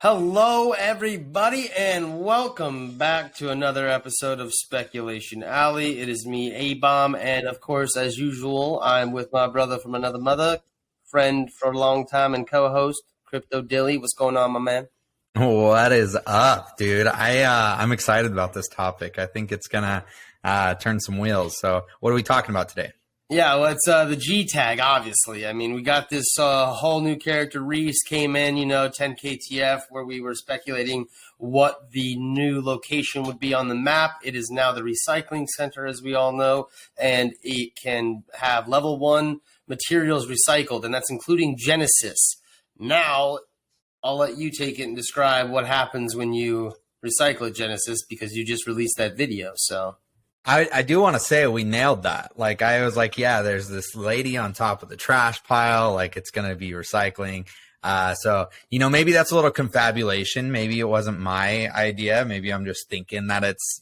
Hello, everybody, and welcome back to another episode of Speculation Alley. It is me, ABOMB, and of course, as usual, I'm with my brother from another mother, friend for a long time, and co-host, CryptoDilly. What's going on, my man? What is up, dude? I'm excited about this topic. I think it's gonna turn some wheels. So, what are we talking about today? Yeah, well, it's the G tag, obviously. I mean, we got this whole new character. Reese came in, 10 KTF, where we were speculating what the new location would be on the map. It is now the recycling center, as we all know, and it can have level 1 materials recycled, and that's including Genesis. Now, I'll let you take it and describe what happens when you recycle Genesis, because you just released that video, so... I do want to say we nailed that. Like, I was like, yeah, there's this lady on top of the trash pile. Like, it's going to be recycling. So, maybe that's a little confabulation. Maybe it wasn't my idea. Maybe I'm just thinking that it's,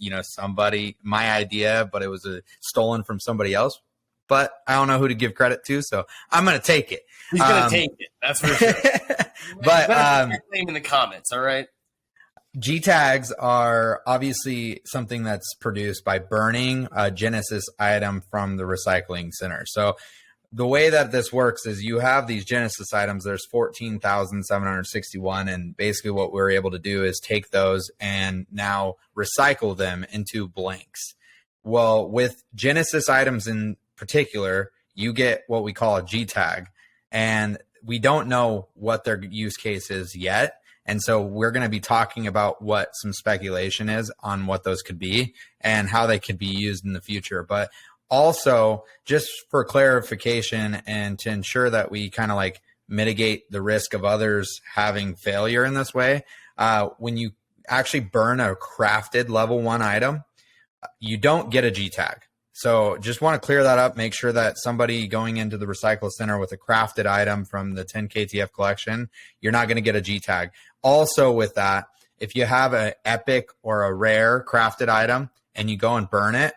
my idea, but it was stolen from somebody else. But I don't know who to give credit to, so I'm going to take it. He's going to take it. That's for sure. But name in the comments, all right? G tags are obviously something that's produced by burning a Genesis item from the recycling center. So the way that this works is you have these Genesis items. There's 14,761. And basically what we're able to do is take those and now recycle them into blanks. Well, with Genesis items in particular, you get what we call a G tag. And we don't know what their use case is yet. And so we're going to be talking about what some speculation is on what those could be and how they could be used in the future. But also, just for clarification and to ensure that we kind of like mitigate the risk of others having failure in this way, when you actually burn a crafted level 1 item, you don't get a G tag. So just want to clear that up. Make sure that somebody going into the recycle center with a crafted item from the 10 KTF collection, you're not going to get a G tag. Also with that, if you have an epic or a rare crafted item and you go and burn it,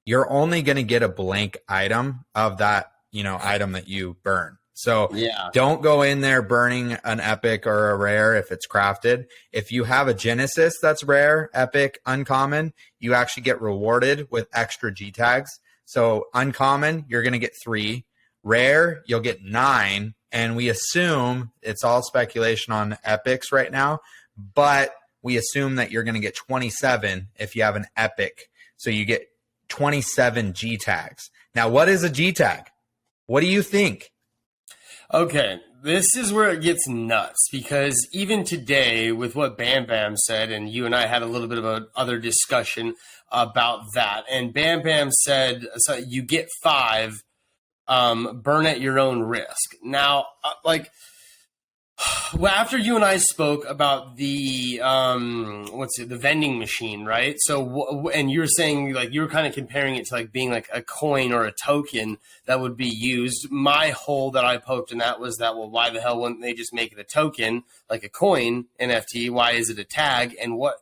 you're only going to get a blank item of that, item that you burn. So Don't go in there burning an epic or a rare if it's crafted. If you have a Genesis that's rare, epic, uncommon, you actually get rewarded with extra G tags. So uncommon, you're going to get 3. Rare, you'll get 9. And we assume, it's all speculation on epics right now, but we assume that you're going to get 27 if you have an epic. So you get 27 G tags. Now, what is a G tag? What do you think? Okay, this is where it gets nuts, because even today, with what Bam Bam said, and you and I had a little bit of a other discussion about that, and Bam Bam said, so you get 5, burn at your own risk. Now, well, after you and I spoke about the the vending machine, right? So, and you're saying, like, you were kind of comparing it to like being like a coin or a token that would be used. My hole that I poked in that was that, well, why the hell wouldn't they just make it a token, like a coin NFT? Why is it a tag? And what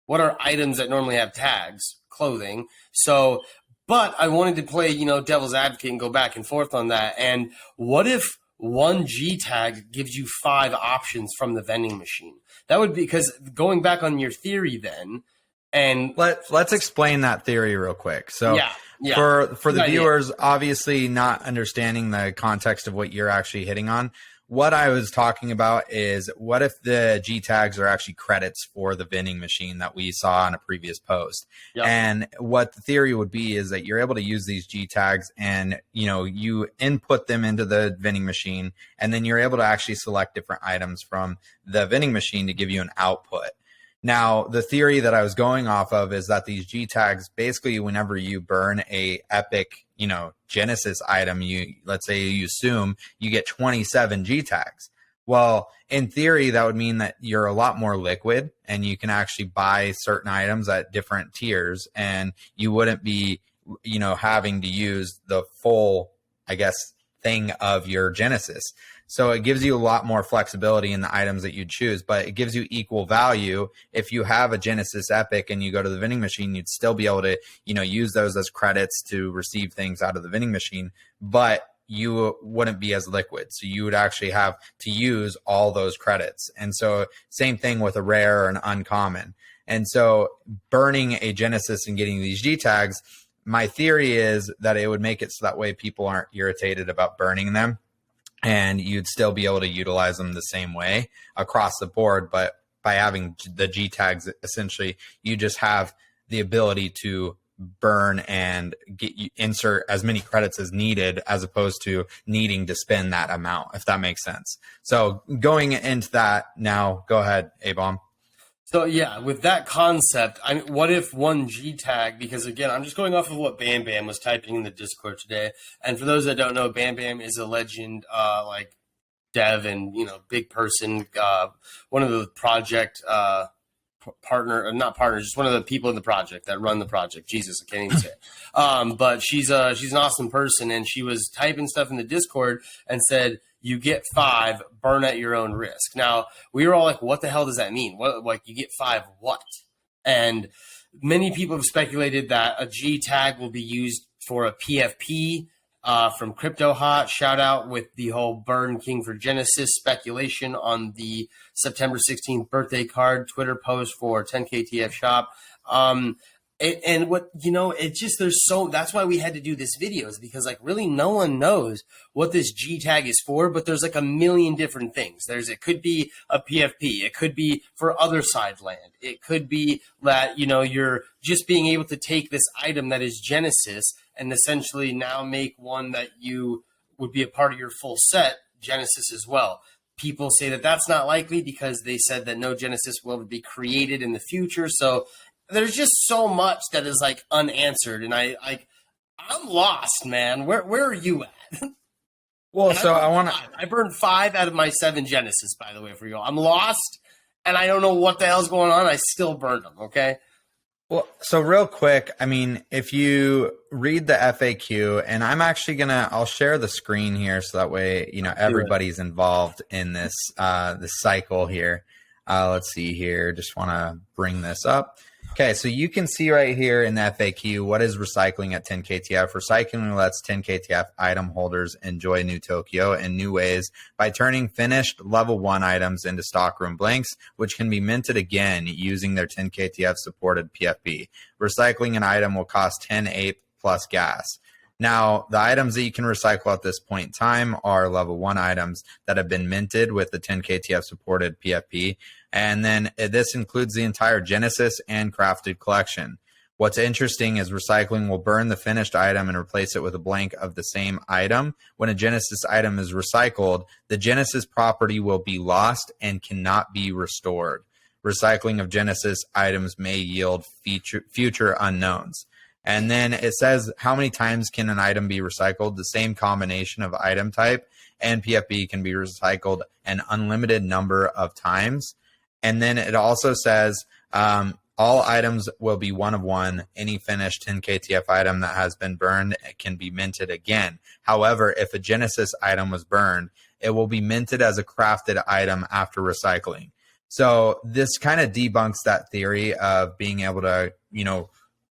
are items that normally have tags? Clothing. So, but I wanted to play, devil's advocate and go back and forth on that. And what if 1 G tag gives you 5 options from the vending machine? That would be, because going back on your theory then, and let's explain that theory real quick. So for the viewers, obviously not understanding the context of what you're actually hitting on, what I was talking about is, what if the G tags are actually credits for the vending machine that we saw on a previous post? Yep. And what the theory would be is that you're able to use these G tags and, you input them into the vending machine, and then you're able to actually select different items from the vending machine to give you an output. Now, the theory that I was going off of is that these G tags, basically, whenever you burn a epic, Genesis item, let's say you assume you get 27 G tags. Well, in theory, that would mean that you're a lot more liquid and you can actually buy certain items at different tiers, and you wouldn't be, having to use the full, thing of your Genesis. So it gives you a lot more flexibility in the items that you choose, but it gives you equal value. If you have a Genesis Epic and you go to the vending machine, you'd still be able to, use those as credits to receive things out of the vending machine, but you wouldn't be as liquid. So you would actually have to use all those credits. And so same thing with a rare or an uncommon. And so burning a Genesis and getting these G tags, my theory is that it would make it so that way people aren't irritated about burning them, and you'd still be able to utilize them the same way across the board. But by having the G tags, essentially, you just have the ability to burn and insert as many credits as needed, as opposed to needing to spend that amount, if that makes sense. So going into that now, go ahead, ABOMB. So yeah, with that concept, I mean, what if one G tag, because again, I'm just going off of what Bam Bam was typing in the Discord today. And for those that don't know, Bam Bam is a legend, like dev and, big person, one of the project, not partners, just one of the people in the project that run the project. Jesus, I can't even say it. But she's an awesome person, and she was typing stuff in the Discord and said, you get 5, burn at your own risk. Now, we were all like, what the hell does that mean? What, like, you get 5 what? And many people have speculated that a G tag will be used for a PFP from Crypto Hot. Shout out with the whole Burn King for Genesis speculation on the September 16th birthday card Twitter post for 10KTF shop. And what, it just, that's why we had to do this video, is because like really no one knows what this G tag is for, but there's like a million different things. It could be a PFP. It could be for other side land. It could be that, you're just being able to take this item that is Genesis and essentially now make one that you would be a part of your full set Genesis as well. People say that that's not likely because they said that no Genesis will be created in the future. So there's just so much that is like unanswered, and I'm lost, man. Where are you at? Well, so I burned 5 out of my 7 Genesis, by the way, for you all. I'm lost, and I don't know what the hell's going on. I still burned them. Okay. Well, so real quick, I mean, if you read the FAQ, and I'm actually I'll share the screen here so that way everybody's involved in this this cycle here. Let's see here. Just want to bring this up. Okay, so you can see right here in the FAQ, what is recycling at 10KTF? Recycling lets 10KTF item holders enjoy New Tokyo in new ways by turning finished level 1 items into stockroom blanks, which can be minted again using their 10KTF supported PFP. Recycling an item will cost 10 APE plus gas. Now, the items that you can recycle at this point in time are level 1 items that have been minted with the 10KTF supported PFP. And then this includes the entire Genesis and crafted collection. What's interesting is recycling will burn the finished item and replace it with a blank of the same item. When a Genesis item is recycled, the Genesis property will be lost and cannot be restored. Recycling of Genesis items may yield future unknowns. And then it says how many times can an item be recycled? The same combination of item type and PFP can be recycled an unlimited number of times. And then it also says all items will be 1 of 1. Any finished 10KTF item that has been burned can be minted again. However, if a Genesis item was burned, it will be minted as a crafted item after recycling. So this kind of debunks that theory of being able to,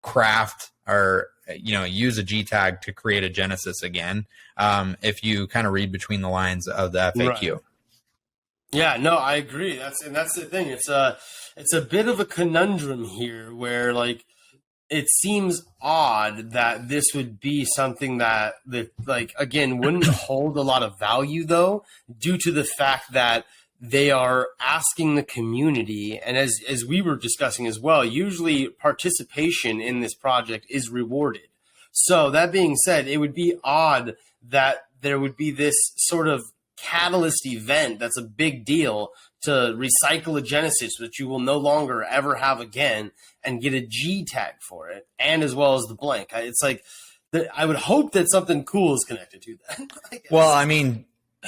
craft or, use a G tag to create a Genesis again. If you kind of read between the lines of the FAQ. Right. Yeah, no, I agree. That's the thing. It's a bit of a conundrum here where like it seems odd that this would be something that like again wouldn't hold a lot of value though, due to the fact that they are asking the community, and as we were discussing as well, usually participation in this project is rewarded. So that being said, it would be odd that there would be this sort of catalyst event that's a big deal to recycle a Genesis, which you will no longer ever have again, and get a G tag for it, and as well as the blank. It's like, I would hope that something cool is connected to that. Well, I mean,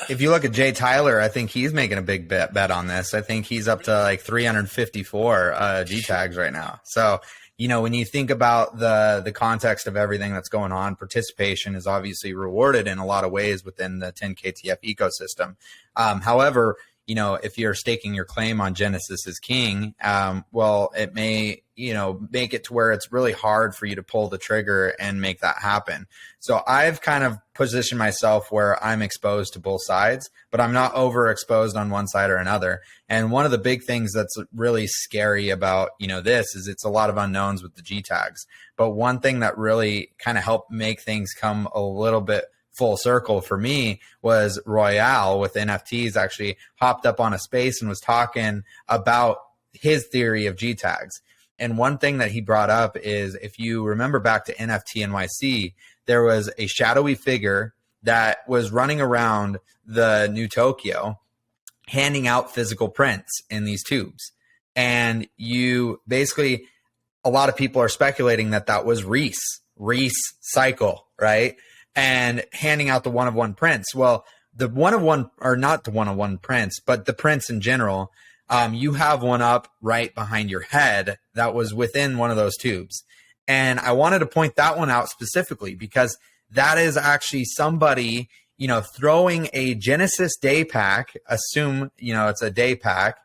if you look at Jay Tyler, I think he's making a big bet on this. I think he's up to like 354 G tags right now. So, when you think about the context of everything that's going on, participation is obviously rewarded in a lot of ways within the 10KTF ecosystem. However, if you're staking your claim on Genesis as king, well, it may, make it to where it's really hard for you to pull the trigger and make that happen. So I've kind of positioned myself where I'm exposed to both sides, but I'm not overexposed on one side or another. And one of the big things that's really scary about, this is it's a lot of unknowns with the G tags. But one thing that really kind of helped make things come a little bit full circle for me was Royale with NFTs actually hopped up on a space and was talking about his theory of G tags. And one thing that he brought up is, if you remember back to NFT NYC, there was a shadowy figure that was running around the New Tokyo handing out physical prints in these tubes. And you basically, a lot of people are speculating that was Reese Cycle, right? And handing out the one-of-one prints. Well, the one-of-one, or not the one-of-one prints, but the prints in general, you have one up right behind your head that was within one of those tubes. And I wanted to point that one out specifically because that is actually somebody, throwing a Genesis day pack, assume, it's a day pack,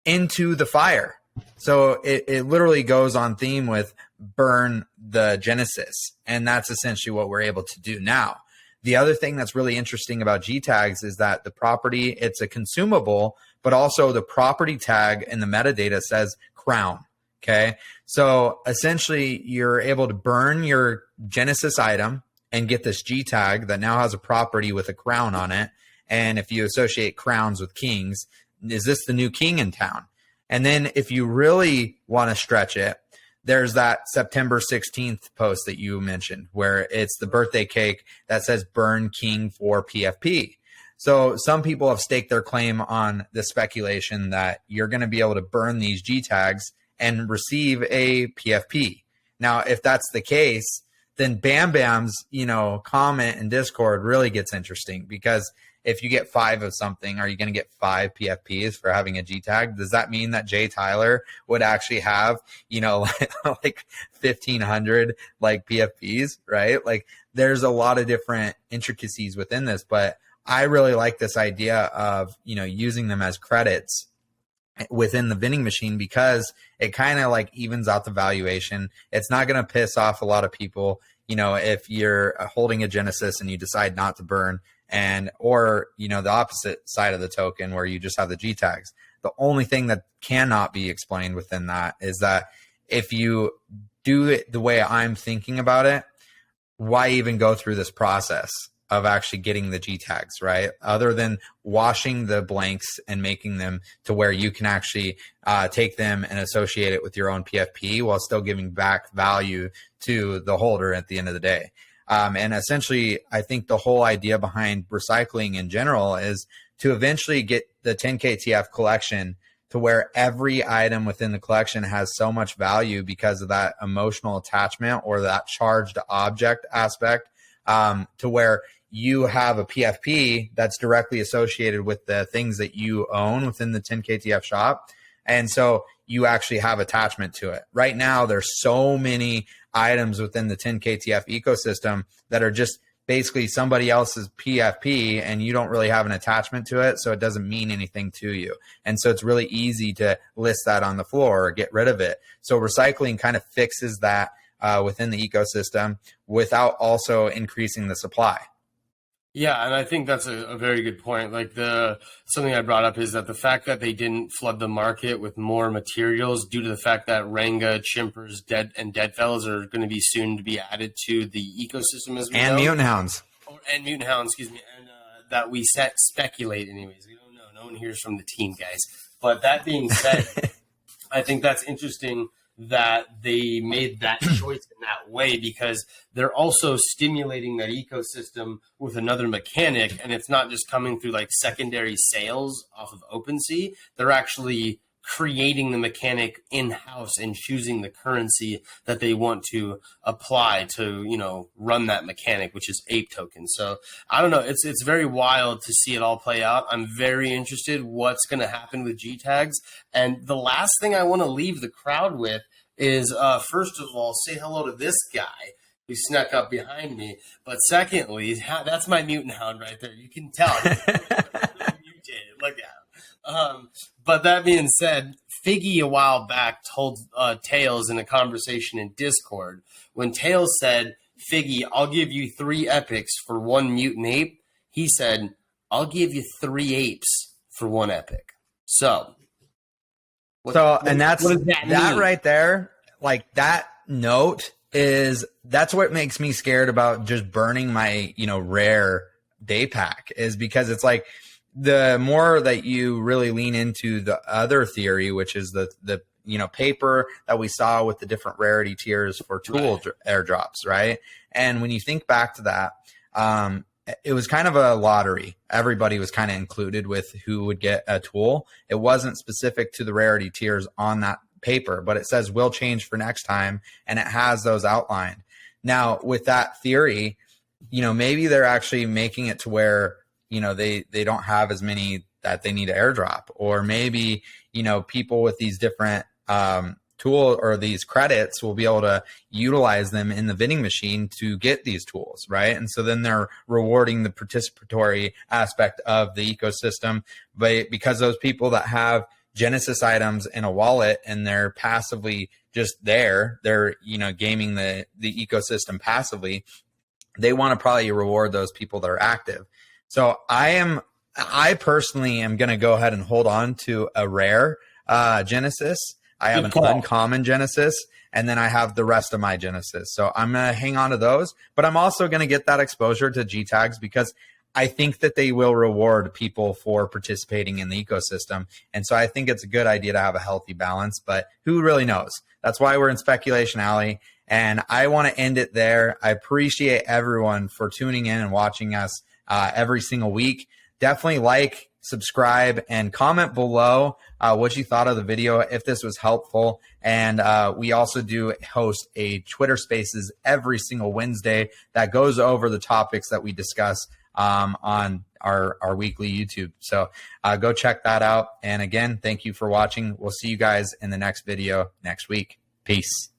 into the fire. So it literally goes on theme with burn the Genesis. And that's essentially what we're able to do now. The other thing that's really interesting about G tags is that the property, it's a consumable, but also the property tag in the metadata says crown. Okay. So essentially you're able to burn your Genesis item and get this G tag that now has a property with a crown on it. And if you associate crowns with kings, is this the new king in town? And then if you really want to stretch it, there's that September 16th post that you mentioned where it's the birthday cake that says burn king for PFP. So some people have staked their claim on the speculation that you're going to be able to burn these G tags and receive a PFP. Now, if that's the case, then Bam Bam's, comment in Discord really gets interesting, because if you get 5 of something, are you going to get 5 PFPs for having a G tag? Does that mean that Jay Tyler would actually have, like 1,500 like PFPs, right? Like there's a lot of different intricacies within this, but I really like this idea of, using them as credits within the vending machine, because it kind of like evens out the valuation. It's not going to piss off a lot of people, if you're holding a Genesis and you decide not to burn, or the opposite side of the token where you just have the G tags. The only thing that cannot be explained within that is that if you do it the way I'm thinking about it, why even go through this process of actually getting the G tags, right? Other than washing the blanks and making them to where you can actually take them and associate it with your own PFP while still giving back value to the holder at the end of the day. And essentially, I think the whole idea behind recycling in general is to eventually get the 10K TF collection to where every item within the collection has so much value because of that emotional attachment or that charged object aspect, to where you have a PFP that's directly associated with the things that you own within the 10K TF shop. And so you actually have attachment to it. Right now, there's so many items within the 10K TF ecosystem that are just basically somebody else's PFP, and you don't really have an attachment to it, so it doesn't mean anything to you. And so it's really easy to list that on the floor or get rid of it. So recycling kind of fixes that within the ecosystem without also increasing the supply. Yeah, and I think that's a very good point. Like something I brought up is that the fact that they didn't flood the market with more materials due to the fact that Ranga, Chimpers, Deadfellows are going to be soon to be added to the ecosystem as well. And Mutant Hounds. And Mutant Hounds, excuse me. And that we speculate anyways. We don't know. No one hears from the team, guys. But that being said, I think that's interesting that they made that choice in that way, because they're also stimulating that ecosystem with another mechanic, and it's not just coming through like secondary sales off of OpenSea. They're actually creating the mechanic in-house and choosing the currency that they want to apply to, run that mechanic, which is ape token. So I don't know. It's very wild to see it all play out. I'm very interested what's going to happen with G tags. And the last thing I want to leave the crowd with is, first of all, say hello to this guy who snuck up behind me. But secondly, that's my mutant hound right there. You can tell. He's really mutated. Look at him. But that being said, Figgy a while back told Tails in a conversation in Discord, when Tails said, Figgy, I'll give you 3 epics for 1 mutant ape, he said, I'll give you 3 apes for 1 epic. So, and that's what does that that mean? right there. Like that note that's what makes me scared about just burning my, rare day pack, is because it's like the more that you really lean into the other theory, which is the paper that we saw with the different rarity tiers for tool airdrops, right? And when you think back to that, it was kind of a lottery. Everybody was kind of included with who would get a tool. It wasn't specific to the rarity tiers on that paper, but it says will change for next time, and it has those outlined. Now, with that theory, maybe they're actually making it to where, they don't have as many that they need to airdrop, or maybe, people with these different tool or these credits will be able to utilize them in the vending machine to get these tools, right? And so then they're rewarding the participatory aspect of the ecosystem, but because those people that have Genesis items in a wallet and they're passively just there, they're gaming the ecosystem passively, they want to probably reward those people that are active. So I personally am going to go ahead and hold on to a rare Genesis. I have an uncommon Genesis, and then I have the rest of my Genesis. So I'm going to hang on to those, but I'm also going to get that exposure to G tags because I think that they will reward people for participating in the ecosystem. And so I think it's a good idea to have a healthy balance, but who really knows? That's why we're in Speculation Alley. And I want to end it there. I appreciate everyone for tuning in and watching us every single week. Definitely like, subscribe, and comment below what you thought of the video, if this was helpful. And we also do host a Twitter Spaces every single Wednesday that goes over the topics that we discuss on our weekly YouTube. So go check that out. And again, thank you for watching. We'll see you guys in the next video next week. Peace.